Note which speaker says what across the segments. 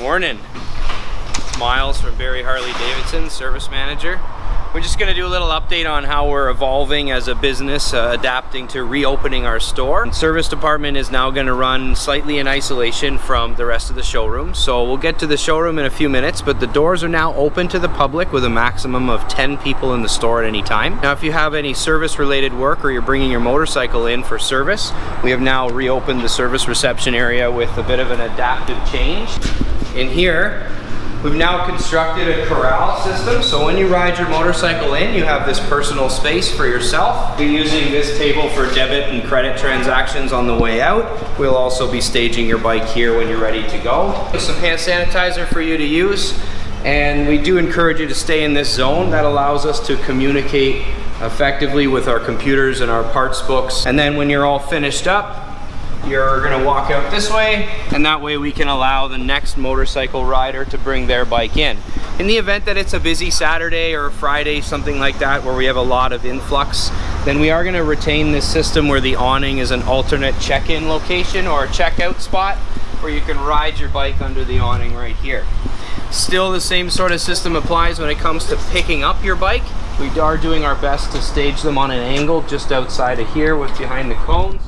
Speaker 1: Morning. Miles from Barrie Harley-Davidson, service manager. We're just going to do a little update on how we're evolving as a business, adapting to reopening our store. The service department is now going to run slightly in isolation from the rest of the showroom. So we'll get to the showroom in a few minutes, but the doors are now open to the public with a maximum of 10 people in the store at any time. Now, if you have any service related work or you're bringing your motorcycle in for service, we have now reopened the service reception area with a bit of an adaptive change. In here, we've now constructed a corral system, so when you ride your motorcycle in, you have this personal space for yourself. We're using this table for debit and credit transactions on the way out. We'll also be staging your bike here when you're ready to go. Some hand sanitizer for you to use, and we do encourage you to stay in this zone. That allows us to communicate effectively with our computers and our parts books. And then when you're all finished up, you're gonna walk out this way, and that way we can allow the next motorcycle rider to bring their bike in. In the event that it's a busy Saturday or Friday, something like that, where we have a lot of influx, then we are gonna retain this system where the awning is an alternate check-in location or a checkout spot where you can ride your bike under the awning right here. Still, the same sort of system applies when it comes to picking up your bike. We are doing our best to stage them on an angle just outside of here with behind the cones.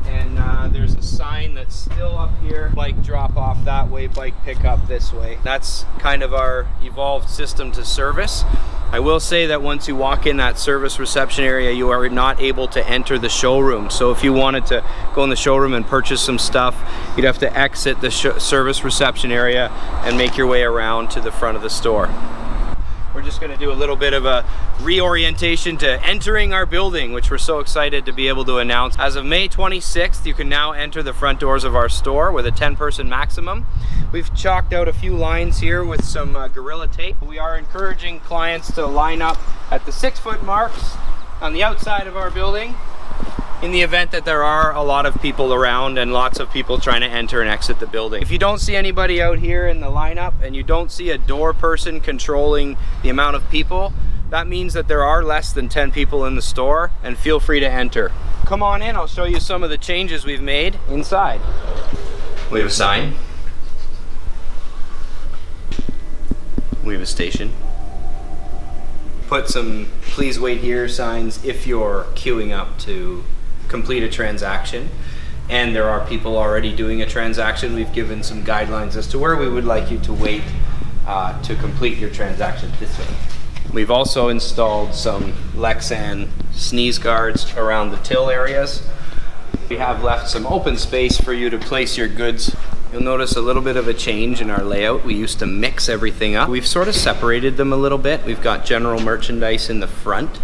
Speaker 1: And there's a sign that's still up here, bike drop off that way, bike pick up this way. That's kind of our evolved system to service. I will say that once you walk in that service reception area, you are not able to enter the showroom. So if you wanted to go in the showroom and purchase some stuff, you'd have to exit the service reception area and make your way around to the front of the store. We're just going to do a little bit of a reorientation to entering our building, which we're so excited to be able to announce. As of May 26th, you can now enter the front doors of our store with a 10-person maximum. We've chalked out a few lines here with some Gorilla tape. We are encouraging clients to line up at the 6-foot marks on the outside of our building in the event that there are a lot of people around and lots of people trying to enter and exit the building. If you don't see anybody out here in the lineup and you don't see a door person controlling the amount of people, that means that there are less than 10 people in the store, and feel free to enter. Come on in, I'll show you some of the changes we've made inside. We have a sign. We have a station. Put some please wait here signs if you're queuing up to complete a transaction, and there are people already doing a transaction. We've given some guidelines as to where we would like you to wait to complete your transaction this way. We've also installed some Lexan sneeze guards around the till areas. We have left some open space for you to place your goods. You'll notice a little bit of a change in our layout. We used to mix everything up. We've sort of separated them a little bit. We've got general merchandise in the front.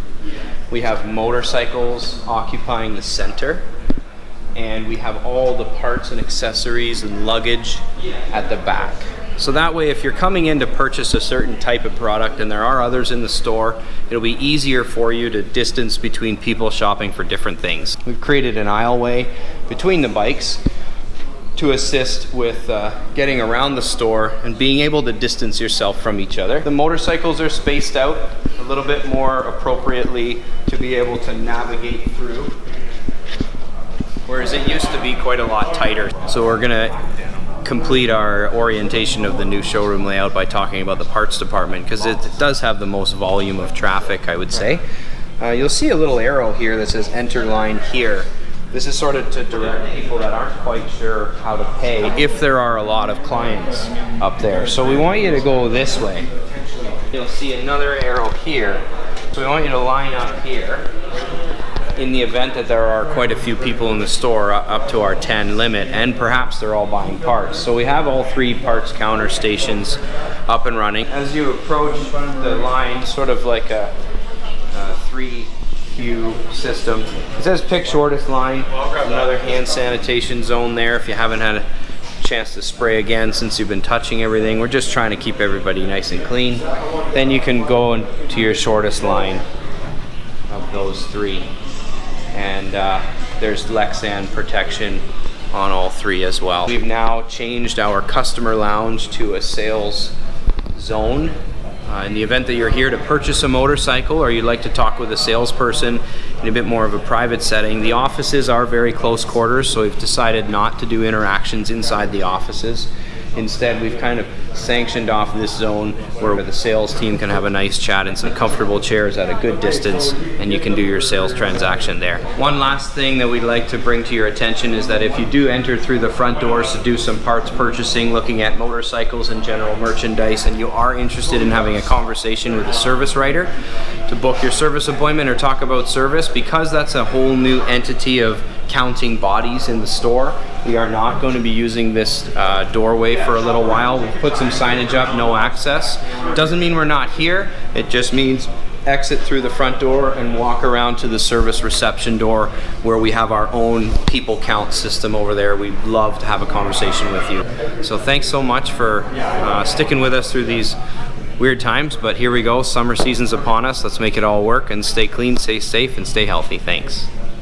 Speaker 1: We have motorcycles occupying the center. And we have all the parts and accessories and luggage at the back. So that way, if you're coming in to purchase a certain type of product and there are others in the store, it'll be easier for you to distance between people shopping for different things. We've created an aisleway between the bikes to assist with getting around the store and being able to distance yourself from each other. The motorcycles are spaced out a little bit more appropriately to be able to navigate through, whereas it used to be quite a lot tighter. So we're gonna complete our orientation of the new showroom layout by talking about the parts department, because it does have the most volume of traffic, I would say. You'll see a little arrow here that says enter line here. This is sort of to direct people that aren't quite sure how to pay if there are a lot of clients up there. So we want you to go this way. You'll see another arrow here. So we want you to line up here in the event that there are quite a few people in the store up to our 10 limit, and perhaps they're all buying parts. So we have all 3 parts counter stations up and running. As you approach the line, sort of like a 3-queue system. It says pick shortest line. Another hand sanitation zone there if you haven't had a chance to spray again since you've been touching everything. We're just trying to keep everybody nice and clean. Then you can go into your shortest line of those 3. And there's Lexan protection on all 3 as well. We've now changed our customer lounge to a sales zone. In the event that you're here to purchase a motorcycle or you'd like to talk with a salesperson in a bit more of a private setting, the offices are very close quarters, so we've decided not to do interactions inside the offices. Instead, we've kind of sanctioned off this zone where the sales team can have a nice chat in some comfortable chairs at a good distance, and you can do your sales transaction there. One last thing that we'd like to bring to your attention is that if you do enter through the front doors to do some parts purchasing, looking at motorcycles and general merchandise, and you are interested in having a conversation with a service writer to book your service appointment or talk about service, because that's a whole new entity of counting bodies in the store, we are not going to be using this doorway for a little while. We've put some signage up, no access. Doesn't mean we're not here, it just means exit through the front door and walk around to the service reception door where we have our own people count system over there. We'd love to have a conversation with you. So thanks so much for sticking with us through these weird times, but here we go. Summer season's upon us. Let's make it all work and stay clean, stay safe, and stay healthy. Thanks.